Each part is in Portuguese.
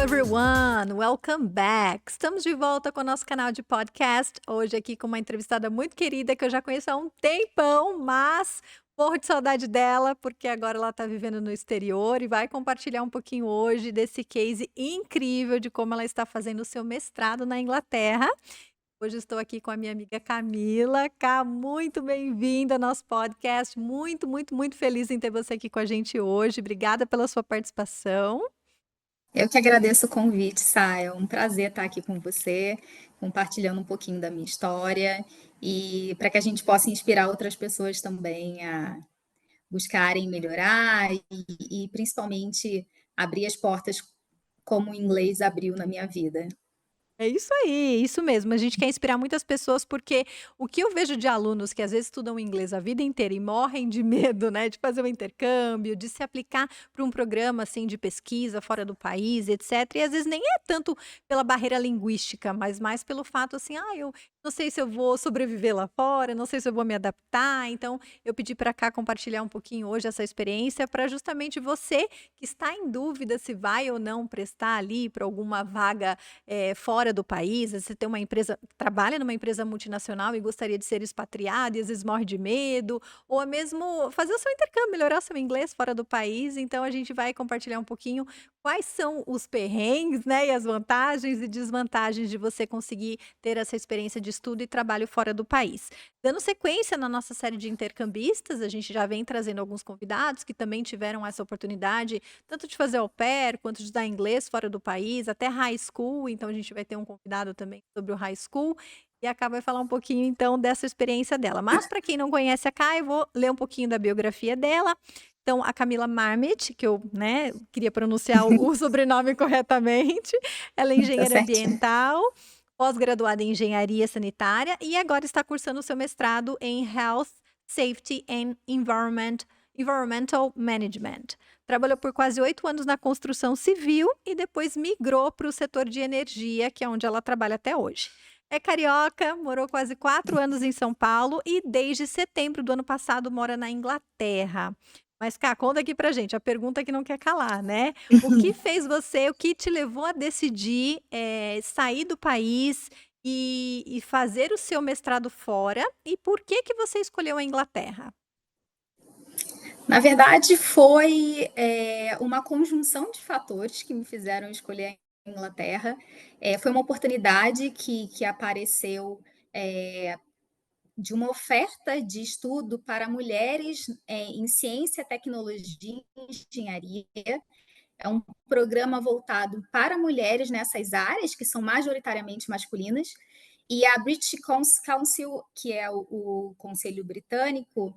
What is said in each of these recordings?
everyone, welcome back. Estamos de volta com o nosso canal de podcast. Hoje aqui com uma entrevistada muito querida que eu já conheço há um tempão, mas morro de saudade dela porque agora ela está vivendo no exterior e vai compartilhar um pouquinho hoje desse case incrível de como ela está fazendo o seu mestrado na Inglaterra. Hoje estou aqui com a minha amiga Camila. Cá, muito bem-vinda ao nosso podcast. Muito, muito, muito feliz em ter você aqui com a gente hoje. Obrigada pela sua participação. Eu que agradeço o convite, Sá. É um prazer estar aqui com você, compartilhando um pouquinho da minha história e para que a gente possa inspirar outras pessoas também a buscarem melhorar e principalmente abrir as portas como o inglês abriu na minha vida. É isso mesmo. A gente quer inspirar muitas pessoas, porque o que eu vejo de alunos que às vezes estudam inglês a vida inteira e morrem de medo, né, de fazer um intercâmbio, de se aplicar para um programa assim de pesquisa fora do país, etc. E às vezes nem é tanto pela barreira linguística, mas mais pelo fato assim, eu não sei se eu vou sobreviver lá fora, não sei se eu vou me adaptar. Então, eu pedi para cá compartilhar um pouquinho hoje essa experiência para justamente você que está em dúvida se vai ou não prestar ali para alguma vaga fora do país, você tem uma empresa, trabalha numa empresa multinacional e gostaria de ser expatriado e às vezes morre de medo, ou é mesmo fazer o seu intercâmbio, melhorar seu inglês fora do país. Então a gente vai compartilhar um pouquinho quais são os perrengues, né, e as vantagens e desvantagens de você conseguir ter essa experiência de estudo e trabalho fora do país. Dando sequência na nossa série de intercambistas, a gente já vem trazendo alguns convidados que também tiveram essa oportunidade, tanto de fazer au pair, quanto de dar inglês fora do país, até high school. Então a gente vai ter um convidado também sobre o high school e a Cá vai falar um pouquinho então dessa experiência dela. Mas para quem não conhece a Cá, eu vou ler um pouquinho da biografia dela. Então, a Camila Marmit, que eu, né, queria pronunciar o sobrenome corretamente, ela é Tá engenheira certinho. ambiental, pós-graduada em engenharia sanitária e agora está cursando o seu mestrado em Health, Safety and Environmental Management. Trabalhou por quase 8 anos na construção civil e depois migrou para o setor de energia, que é onde ela trabalha até hoje. É carioca, morou quase 4 anos em São Paulo e desde setembro do ano passado mora na Inglaterra. Mas, Cá, conta aqui pra gente, a pergunta que não quer calar, né? O que fez você, o que te levou a decidir sair do país e fazer o seu mestrado fora? E por que que você escolheu a Inglaterra? Na verdade, foi uma conjunção de fatores que me fizeram escolher a Inglaterra. Foi uma oportunidade que apareceu de uma oferta de estudo para mulheres em ciência, tecnologia e engenharia. É um programa voltado para mulheres nessas áreas, que são majoritariamente masculinas. E a British Council, que é o Conselho Britânico,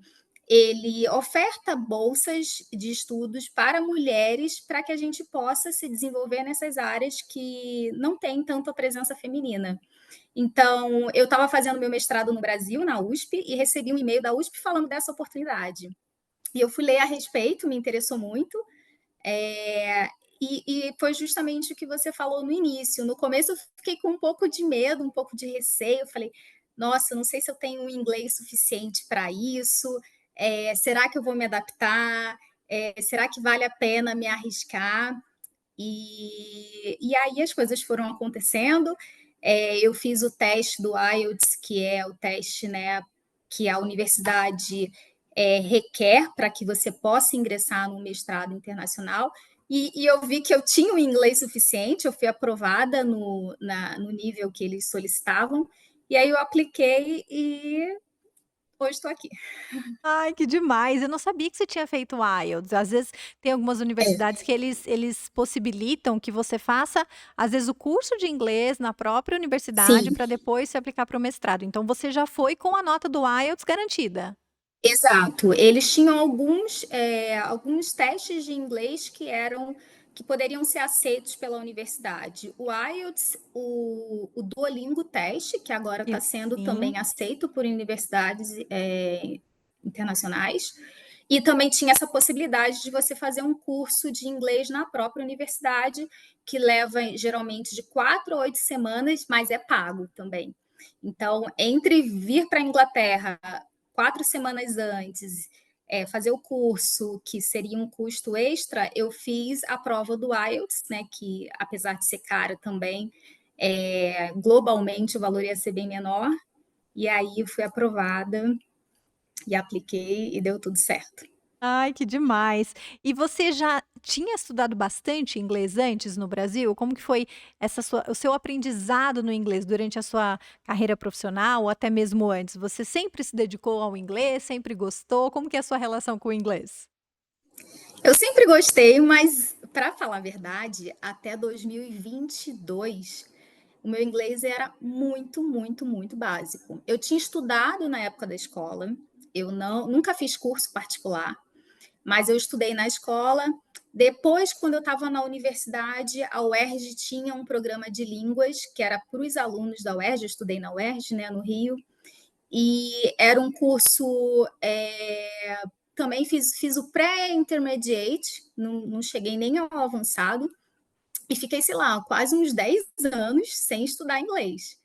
ele oferta bolsas de estudos para mulheres para que a gente possa se desenvolver nessas áreas que não tem tanta presença feminina. Então, eu estava fazendo meu mestrado no Brasil, na USP, e recebi um e-mail da USP falando dessa oportunidade. E eu fui ler a respeito, me interessou muito. E foi justamente o que você falou no início. No começo eu fiquei com um pouco de medo, um pouco de receio. Eu falei, nossa, não sei se eu tenho um inglês suficiente para isso. Será que eu vou me adaptar? Será que vale a pena me arriscar? E aí as coisas foram acontecendo. Eu fiz o teste do IELTS, que é o teste, né, que a universidade requer para que você possa ingressar no mestrado internacional. E eu vi que eu tinha o inglês suficiente, eu fui aprovada no nível que eles solicitavam, e aí eu apliquei e hoje estou aqui. Ai, que demais! Eu não sabia que você tinha feito o IELTS. Às vezes tem algumas É, universidades que eles possibilitam que você faça, às vezes, o curso de inglês na própria universidade sim, para depois se aplicar para o mestrado. Então você já foi com a nota do IELTS garantida. exato. Eles tinham alguns testes de inglês que poderiam ser aceitos pela universidade. O IELTS, o Duolingo Teste, que agora está sendo Sim. também aceito por universidades internacionais, e também tinha essa possibilidade de você fazer um curso de inglês na própria universidade, que leva geralmente de 4 a 8 semanas, mas é pago também. Então, entre vir para a Inglaterra 4 semanas antes, fazer o curso, que seria um custo extra, eu fiz a prova do IELTS, né, que apesar de ser cara também, globalmente o valor ia ser bem menor, e aí eu fui aprovada e apliquei e deu tudo certo. Ai, que demais. E você já tinha estudado bastante inglês antes no Brasil? Como que foi o seu aprendizado no inglês durante a sua carreira profissional ou até mesmo antes? Você sempre se dedicou ao inglês, sempre gostou? Como que é a sua relação com o inglês? Eu sempre gostei, mas para falar a verdade, até 2022 o meu inglês era muito, muito, muito básico. Eu tinha estudado na época da escola, eu nunca fiz curso particular, mas eu estudei na escola. Depois, quando eu estava na universidade, a UERJ tinha um programa de línguas que era para os alunos da UERJ, eu estudei na UERJ, né, no Rio, e era um curso. Também fiz o pré-intermediate, não cheguei nem ao avançado, e fiquei, sei lá, quase uns 10 anos sem estudar inglês.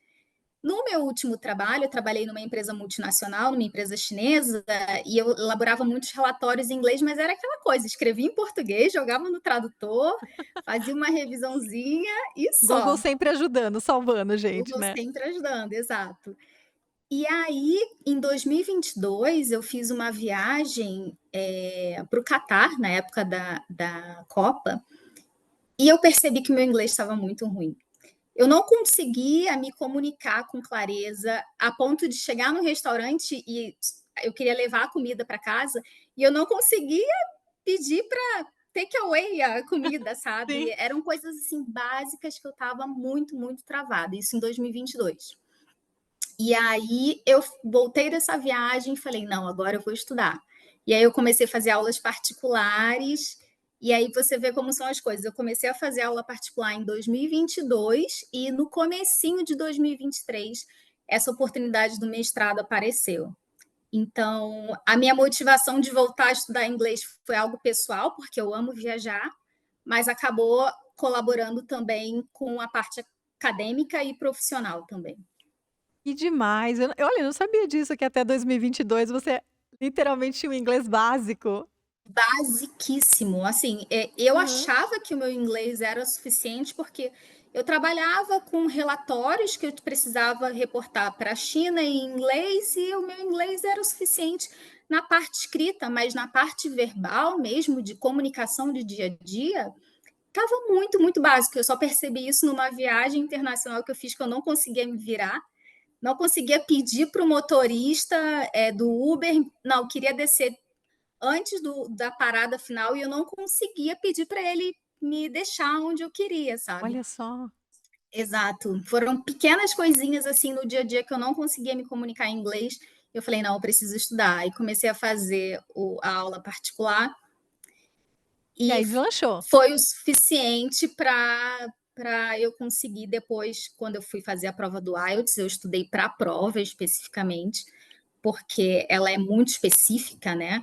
No meu último trabalho, eu trabalhei numa empresa multinacional, numa empresa chinesa, e eu elaborava muitos relatórios em inglês, mas era aquela coisa, escrevia em português, jogava no tradutor, fazia uma revisãozinha e Google só. sempre ajudando, salvando a gente, Google né? sempre ajudando, exato. E aí, em 2022, eu fiz uma viagem para o Catar, na época da Copa, e eu percebi que meu inglês estava muito ruim. Eu não conseguia me comunicar com clareza a ponto de chegar no restaurante e eu queria levar a comida para casa e eu não conseguia pedir para take away a comida, sabe? Sim. Eram coisas assim básicas que eu estava muito, muito travada. Isso em 2022. E aí eu voltei dessa viagem e falei, não, agora eu vou estudar. E aí eu comecei a fazer aulas particulares, e aí você vê como são as coisas. Eu comecei a fazer aula particular em 2022 e no comecinho de 2023 essa oportunidade do mestrado apareceu. Então, a minha motivação de voltar a estudar inglês foi algo pessoal, porque eu amo viajar, mas acabou colaborando também com a parte acadêmica e profissional também. Que demais. Olha, eu não sabia disso, que até 2022 você literalmente tinha um inglês básico. Basiquíssimo, assim, eu Aham. achava que o meu inglês era suficiente, porque eu trabalhava com relatórios que eu precisava reportar para a China em inglês e o meu inglês era o suficiente na parte escrita, mas na parte verbal mesmo, de comunicação de dia a dia, estava muito, muito básico. Eu só percebi isso numa viagem internacional que eu fiz, que eu não conseguia me virar, não conseguia pedir para o motorista do Uber, não, queria descer antes da parada final e eu não conseguia pedir para ele me deixar onde eu queria, sabe? Olha só. Exato. Foram pequenas coisinhas assim no dia a dia que eu não conseguia me comunicar em inglês. Eu falei, não, eu preciso estudar. E comecei a fazer a aula particular E e aí deslanchou. foi o suficiente para eu conseguir depois, quando eu fui fazer a prova do IELTS, eu estudei para a prova especificamente, porque ela é muito específica, né?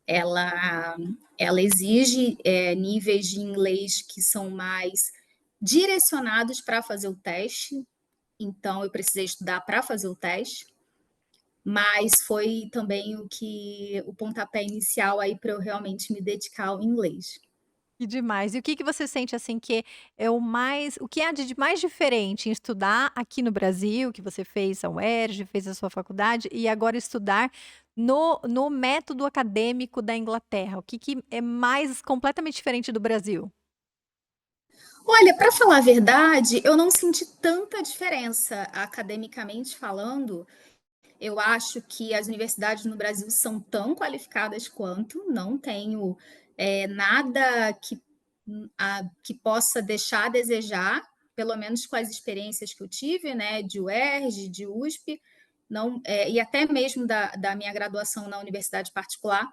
ela, ela exige níveis de inglês que são mais direcionados para fazer o teste, então eu precisei estudar para fazer o teste, mas foi também o pontapé inicial aí para eu realmente me dedicar ao inglês. Que demais. E o que que você sente, assim, que é o que há de mais diferente em estudar aqui no Brasil, que você fez a UERJ, fez a sua faculdade, e agora estudar no método acadêmico da Inglaterra? O que que é mais completamente diferente do Brasil? Olha, para falar a verdade, eu não senti tanta diferença academicamente falando. Eu acho que as universidades no Brasil são tão qualificadas quanto, não tenho nada que possa deixar a desejar, pelo menos com as experiências que eu tive, né, de UERJ, de USP, não, e até mesmo da minha graduação na universidade particular,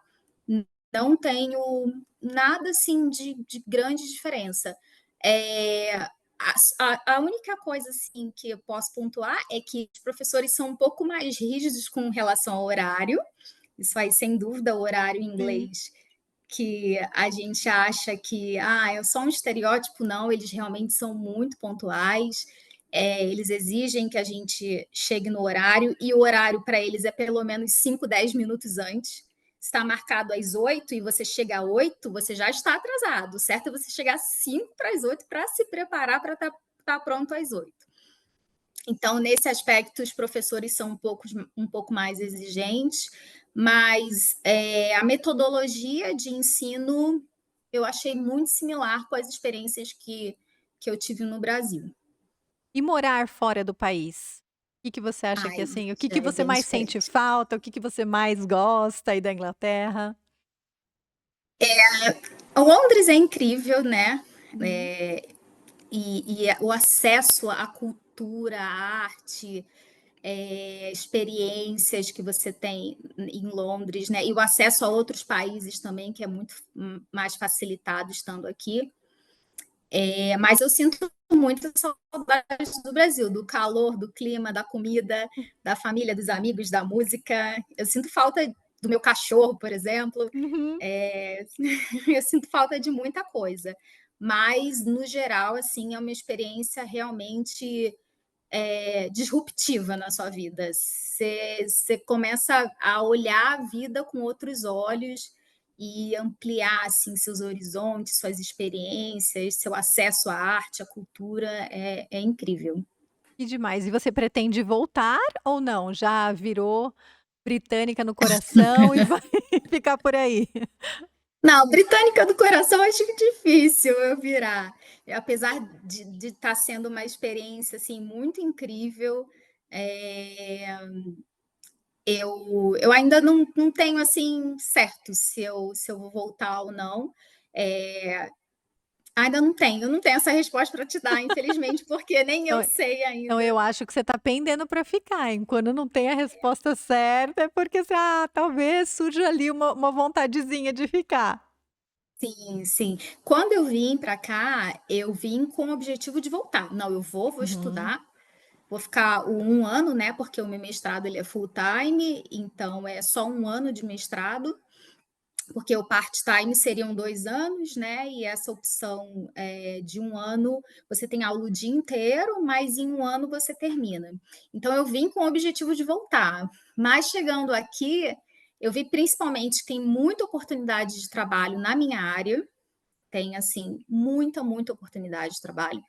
não tenho nada assim de grande diferença. É, a única coisa assim que eu posso pontuar é que os professores são um pouco mais rígidos com relação ao horário. Isso aí, sem dúvida, o horário em Sim. inglês que a gente acha que é só um estereótipo, não, eles realmente são muito pontuais. Eles exigem que a gente chegue no horário, e o horário para eles é pelo menos 5, 10 minutos antes. está marcado às 8 e você chega às 8, você já está atrasado. O certo é você chegar às 5 para as 8 para se preparar para estar pronto às 8. Então, nesse aspecto, os professores são um pouco mais exigentes, mas a metodologia de ensino eu achei muito similar com as experiências que eu tive no Brasil. E morar fora do país? O que você acha que, Ai, assim, o que já que é você bem mais sente diferente. falta, o que que você mais gosta aí da Inglaterra? Londres é incrível, né? Uhum. É, e o acesso à cultura, à arte, experiências que você tem em Londres, né? E o acesso a outros países também, que é muito mais facilitado estando aqui. Mas eu sinto muita saudade do Brasil, do calor, do clima, da comida, da família, dos amigos, da música. Eu sinto falta do meu cachorro, por exemplo. Uhum. Eu sinto falta de muita coisa. Mas, no geral, assim, é uma experiência realmente disruptiva na sua vida. Você começa a olhar a vida com outros olhos e ampliar assim seus horizontes, suas experiências, seu acesso à arte, à cultura é incrível. Que demais. E você pretende voltar ou não? Já virou britânica no coração e vai ficar por aí? Não, britânica do coração acho que difícil eu virar. Apesar de estar sendo uma experiência assim muito incrível, é, eu ainda não tenho assim certo se eu vou voltar ou não. É, ainda não tenho essa resposta para te dar, infelizmente, porque nem eu Então sei então ainda. eu acho que você está pendendo para ficar, hein. Quando não tem a resposta certa, é porque você talvez surja ali uma vontadezinha de ficar. Sim, sim. Quando eu vim para cá, eu vim com o objetivo de voltar. Não, vou Uhum. estudar, vou ficar o 1 ano, né, porque o meu mestrado ele é full time, então é só 1 ano de mestrado, porque o part-time seriam 2 anos, né, e essa opção, de 1 ano, você tem aula o dia inteiro, mas em 1 ano você termina. Então eu vim com o objetivo de voltar, mas chegando aqui, eu vi principalmente que tem muita oportunidade de trabalho na minha área, tem, assim, muita oportunidade de trabalho,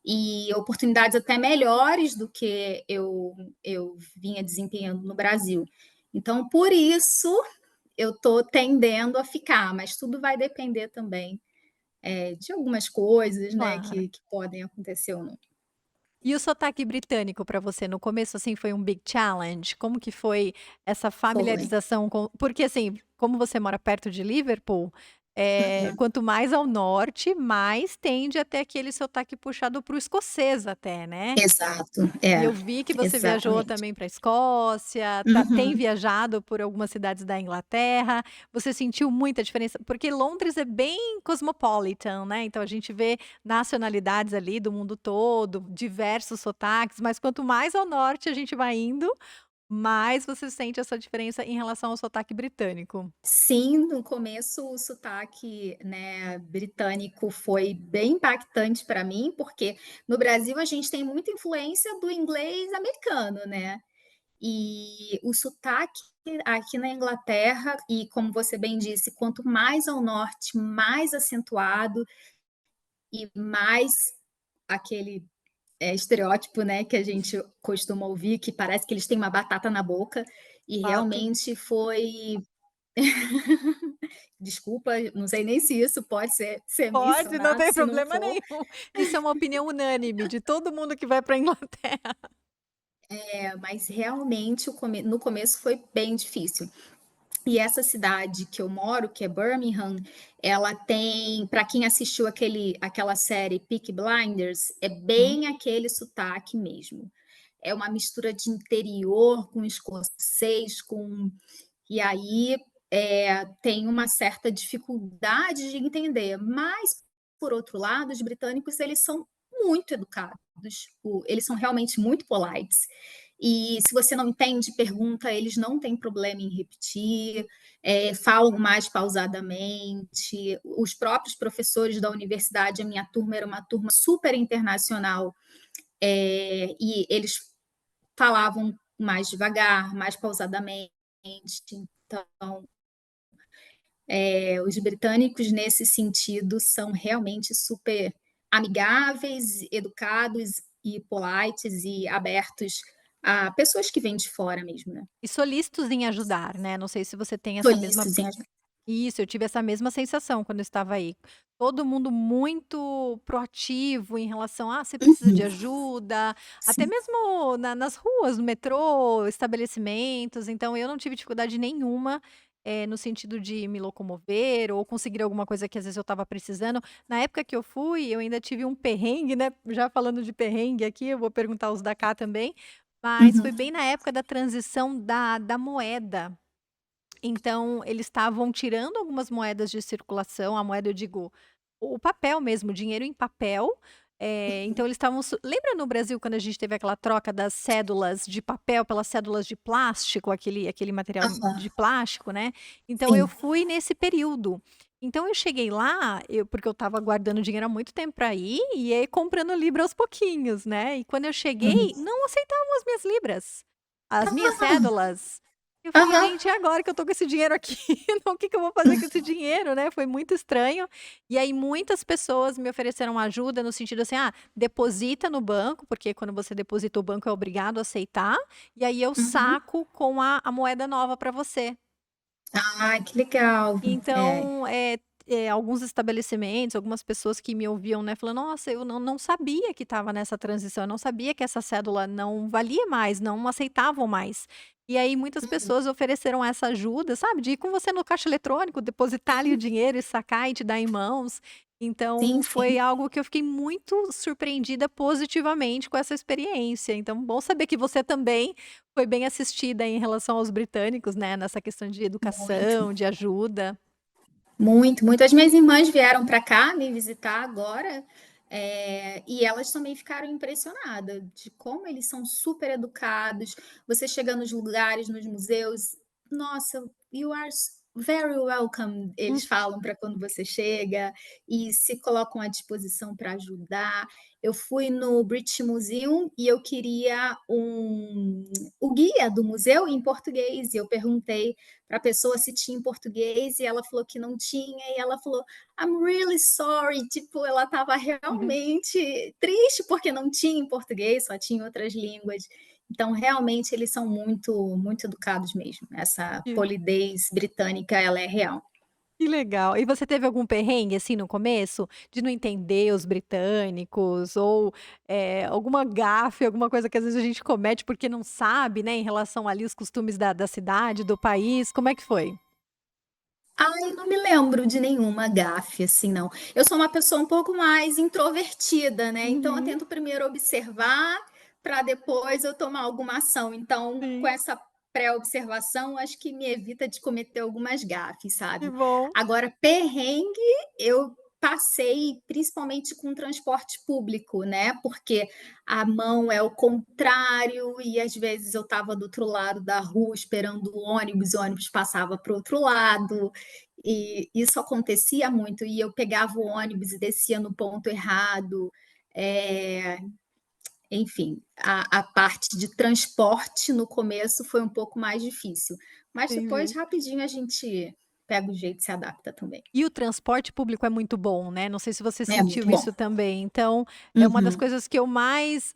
e oportunidades até melhores do que eu vinha desempenhando no Brasil. Então, por isso, eu estou tendendo a ficar, mas tudo vai depender também, de algumas coisas, né, Claro. que podem acontecer ou não. E o sotaque britânico para você, no começo, assim, foi um big challenge? Como que foi essa Foi. familiarização com porque, assim, como você mora perto de Liverpool, quanto mais ao norte, mais tende a ter aquele sotaque puxado para o escocês até, né? Exato, E eu vi que você viajou exatamente. também pra Escócia, tem Uhum. viajado por algumas cidades da Inglaterra. Você sentiu muita diferença? Porque Londres é bem cosmopolitan, né, então a gente vê nacionalidades ali do mundo todo, diversos sotaques, mas quanto mais ao norte a gente vai indo, mais você sente essa diferença em relação ao sotaque britânico. Sim, no começo o sotaque, né, britânico foi bem impactante para mim, porque no Brasil a gente tem muita influência do inglês americano, né. E o sotaque aqui na Inglaterra, e como você bem disse, quanto mais ao norte, mais acentuado e mais aquele, estereótipo, né, que a gente costuma ouvir, que parece que eles têm uma batata na boca, e Fato. realmente foi desculpa, não sei nem se isso pode ser Pode, não mencionado, tem se não problema for. nenhum. Isso é uma opinião unânime de todo mundo que vai pra Inglaterra. Mas realmente no começo foi bem difícil. E essa cidade que eu moro, que é Birmingham, ela tem, para quem assistiu aquela série Peaky Blinders, é Hum. bem aquele sotaque mesmo. É uma mistura de interior com escocês, com e aí tem uma certa dificuldade de entender. Mas, por outro lado, os britânicos eles são muito educados, eles são realmente muito polites. E se você não entende, pergunta, eles não têm problema em repetir, falam mais pausadamente. Os próprios professores da universidade, a minha turma era uma turma super internacional, e eles falavam mais devagar, mais pausadamente. Então, Os britânicos, nesse sentido, são realmente super amigáveis, educados e polites e abertos a pessoas que vêm de fora mesmo, né. E solícitos em ajudar, né, não sei se você tem essa mesma. Solícitos em ajudar. Isso, eu tive essa mesma sensação quando eu estava aí. Todo mundo muito proativo em relação: "Ah, você precisa de Uhum, ajuda", até sim. mesmo nas ruas, no metrô, estabelecimentos, então eu não tive dificuldade nenhuma, no sentido de me locomover ou conseguir alguma coisa que às vezes eu estava precisando. Na época que eu fui, eu ainda tive um perrengue, né, já falando de perrengue aqui, eu vou perguntar os da cá também, mas foi Uhum, bem na época da transição da moeda. Então, eles estavam tirando algumas moedas de circulação, a moeda eu digo, o papel mesmo, o dinheiro em papel, então eles estavam lembra no Brasil quando a gente teve aquela troca das cédulas de papel pelas cédulas de plástico, aquele material aham, de plástico, né. Então eu sim. fui nesse período. Então eu cheguei lá, porque eu estava guardando dinheiro há muito tempo para ir, e aí comprando libra aos pouquinhos, né. E quando eu Uhum. cheguei, não aceitavam as minhas libras, as minhas Ah, cédulas. Eu falei: aham, "Gente, e agora que eu tô com esse dinheiro aqui, o que que eu vou fazer com esse dinheiro?", né, foi muito estranho. E aí muitas pessoas me ofereceram ajuda no sentido assim: "Ah, deposita no banco", porque quando você deposita o banco é obrigado a aceitar, "e aí eu uhum. saco com a moeda nova para você". Ai, que legal. É. Então, alguns estabelecimentos, algumas pessoas que me ouviam, né, falando: "Nossa, eu não sabia que estava nessa transição, eu não sabia que essa cédula não valia mais, não aceitavam mais". E aí muitas Uhum. pessoas ofereceram essa ajuda, sabe, de ir com você no caixa eletrônico, depositar ali o dinheiro e sacar e te dar em mãos. Sim, Então foi sim. algo que eu fiquei muito surpreendida positivamente com essa experiência. Então bom saber que você também foi bem assistida em relação aos britânicos, né, nessa questão de Muito, educação, de ajuda. muito, muito. As minhas irmãs vieram para cá me visitar agora, e elas também ficaram impressionadas de como eles são super educados. Você chega nos lugares, nos museus, "Nossa, you are very welcome", eles falam para quando você chega, e se colocam à disposição para ajudar. Eu fui no British Museum e eu queria o guia do museu em português, e eu perguntei para a pessoa se tinha em português e ela falou que não tinha, e ela falou: "I'm really sorry", tipo, ela estava Uhum. realmente triste porque não tinha em português, só tinha em outras línguas. Então, realmente, eles são muito, muito educados mesmo. Essa Que polidez britânica, ela é real. que legal. E você teve algum perrengue, assim, no começo? De não entender os britânicos ou, alguma gafe, alguma coisa que às vezes a gente comete porque não sabe, né, em relação ali os costumes da cidade, do país, como é que foi? Ai, não me lembro de nenhuma gafe, assim, não. Eu sou uma pessoa um pouco mais introvertida, né, então eu Uhum, tento primeiro observar, para depois eu tomar alguma ação. Então, com sim, essa pré-observação, acho que me evita de cometer algumas gafes, que sabe. bom. Agora, perrengue, eu passei principalmente com transporte público, né, porque a mão é o contrário e às vezes eu estava do outro lado da rua esperando o ônibus passava para o outro lado, e isso acontecia muito, e eu pegava o ônibus e descia no ponto errado, eh, enfim, a parte de transporte no começo foi um pouco mais difícil, mas depois Entendi. rapidinho a gente pega o jeito e se adapta também. E o transporte público é muito bom, né, não sei se você É muito sentiu bom. isso também, então, é uma das Uhum. coisas que eu mais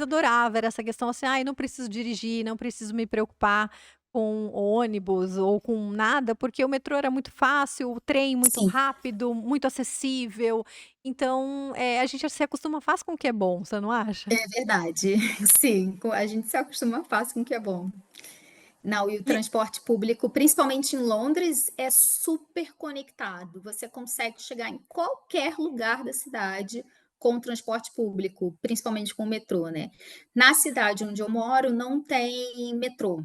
adorava, era essa questão assim: "Ai, não preciso dirigir, não preciso me preocupar com ônibus ou com nada", porque o metrô era muito fácil, o trem muito Sim, rápido, muito acessível, então, a gente se acostuma fácil com o que é bom, você não acha? é verdade. Sim, a gente se acostuma fácil com o que é bom. Não, e o E transporte público, principalmente em Londres, é super conectado. Você consegue chegar em qualquer lugar da cidade com o transporte público, principalmente com o metrô, né. Na cidade onde eu moro, não tem metrô.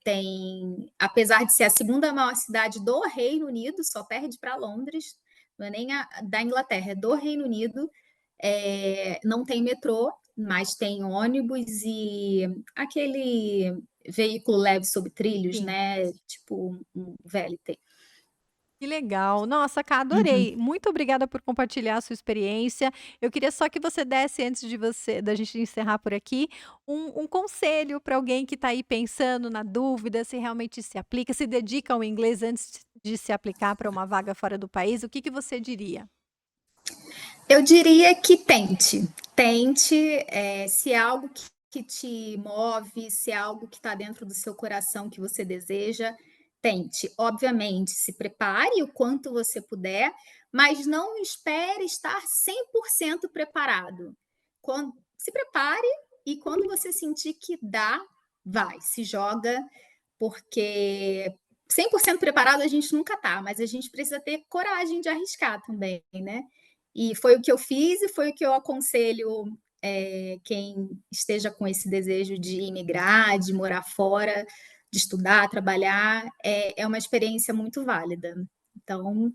Tem, apesar de ser a segunda maior cidade do Reino Unido, só perde para Londres, não é nem a da Inglaterra, é do Reino Unido, não tem metrô, mas tem ônibus e aquele veículo leve sobre trilhos, sim. né, tipo um VLT. Que legal. Nossa, Cá, Uhum. adorei. Muito obrigada por compartilhar a sua experiência. Eu queria só que você desse, antes de você da gente encerrar por aqui, um conselho para alguém que está aí pensando, na dúvida, se realmente se aplica, se dedica ao inglês antes de se aplicar para uma vaga fora do país, o que que você diria? Eu diria que tente. Tente, se é algo que te move, se é algo que está dentro do seu coração que você deseja, tente. Obviamente, se prepare o quanto você puder, mas não espere estar 100% preparado. Se prepare e quando você sentir que dá, vai, se joga, porque 100% preparado a gente nunca tá, mas a gente precisa ter coragem de arriscar também, né? E foi o que eu fiz e foi o que eu aconselho quem esteja com esse desejo de imigrar, de morar fora, de estudar, trabalhar, é uma experiência muito válida. Então,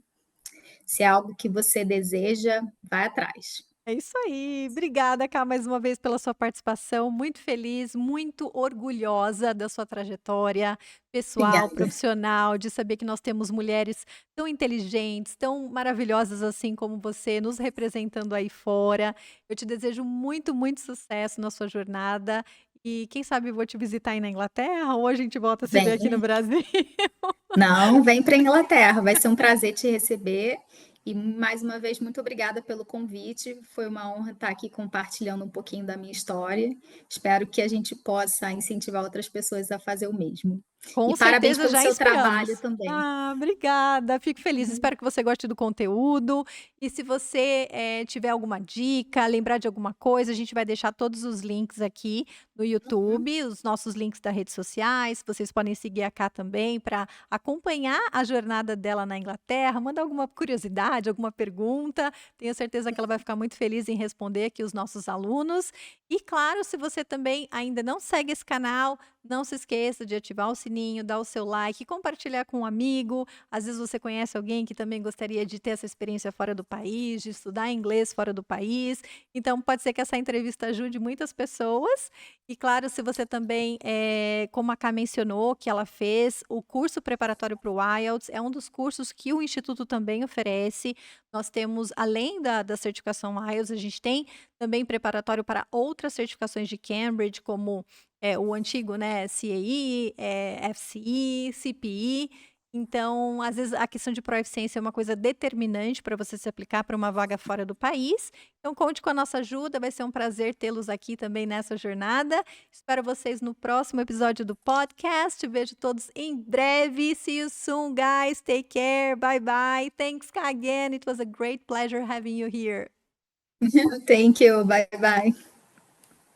se é algo que você deseja, vai atrás. É isso aí. Obrigada, Cá, mais uma vez pela sua participação. Muito feliz, muito orgulhosa da sua trajetória pessoal, Obrigada. profissional, de saber que nós temos mulheres tão inteligentes, tão maravilhosas assim como você, nos representando aí fora. Eu te desejo muito, muito sucesso na sua jornada. E quem sabe eu vou te visitar aí na Inglaterra ou a gente volta a se ver aqui no Vem. Brasil. Não, vem para a Inglaterra, vai ser um prazer te receber. E mais uma vez, muito obrigada pelo convite. Foi uma honra estar aqui compartilhando um pouquinho da minha história. Espero que a gente possa incentivar outras pessoas a fazer o mesmo. E Com parabéns certeza pelo já seu trabalho inspiramos. também. Ah, obrigada, fico feliz, espero que você goste do conteúdo, e se você, tiver alguma dica, lembrar de alguma coisa, a gente vai deixar todos os links aqui no YouTube, os nossos links das redes sociais, vocês podem seguir a Cá também para acompanhar a jornada dela na Inglaterra, mandar alguma curiosidade, alguma pergunta, tenho certeza que ela vai ficar muito feliz em responder aqui os nossos alunos. E claro, se você também ainda não segue esse canal, não se esqueça de ativar o sininho, dar o seu like, compartilhar com um amigo. Às vezes você conhece alguém que também gostaria de ter essa experiência fora do país, de estudar inglês fora do país. Então, pode ser que essa entrevista ajude muitas pessoas. E claro, se você também, como a Ká mencionou, que ela fez, o curso preparatório para o IELTS é um dos cursos que o Instituto também oferece. Nós temos, além da certificação IELTS, a gente tem também preparatório para outras certificações de Cambridge, como o antigo, né, CAE, FCE, CPE. Então, às vezes, a questão de proeficiência é uma coisa determinante para você se aplicar para uma vaga fora do país. Então, conte com a nossa ajuda, vai ser um prazer tê-los aqui também nessa jornada. Espero vocês no próximo episódio do podcast. Vejo todos em breve. See you soon, guys. Take care. Bye bye. Thanks again. It was a great pleasure having you here. Thank you. Bye bye.